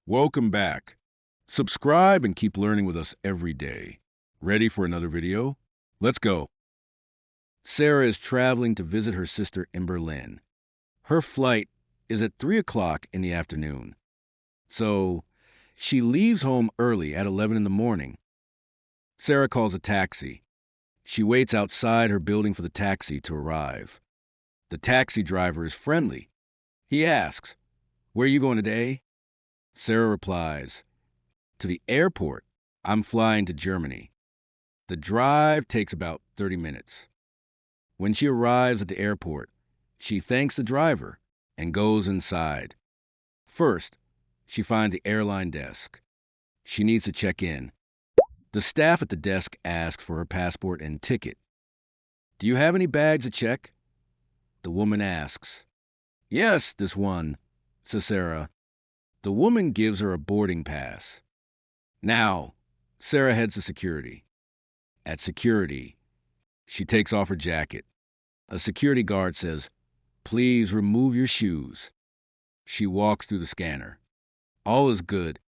Welcome back. Subscribe and keep learning with us every day. Ready for another video? Let's go. Sarah is traveling to visit her sister in Berlin. Her flight is at 3 o'clock in the afternoon. So she leaves home early at 11 in the morning. Sarah calls a taxi. She waits outside her building for the taxi to arrive. The taxi driver is friendly. He asks, "Where are you going today?" Sarah replies, "To the airport. I'm flying to Germany." The drive takes about 30 minutes. When she arrives at the airport, she thanks the driver and goes inside. First, she finds the airline desk. She needs to check in. The staff at the desk asks for her passport and ticket. "Do you have any bags to check?" The woman asks. "Yes, this one," says Sarah. The woman gives her a boarding pass. Now, Sarah heads to security. At security, she takes off her jacket. A security guard says, "Please remove your shoes." She walks through the scanner. All is good.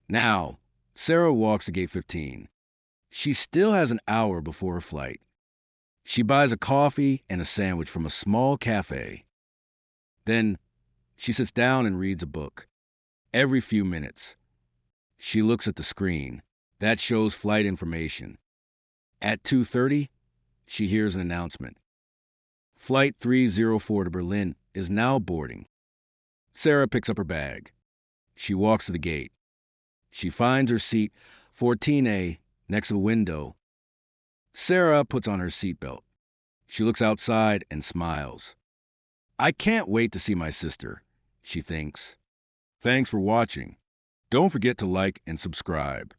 Now, Sarah walks to gate 15. She still has an hour before her flight. She buys a coffee and a sandwich from a small cafe. Then she sits down and reads a book. Every few minutes, she looks at the screen. That shows flight information. At 2:30, she hears an announcement. Flight 304 to Berlin is now boarding. Sarah picks up her bag. She walks to the gate. She finds her seat 14A next to the window. Sarah puts on her seatbelt. She looks outside and smiles. "I can't wait to see my sister," she thinks. Thanks for watching. Don't forget to like and subscribe.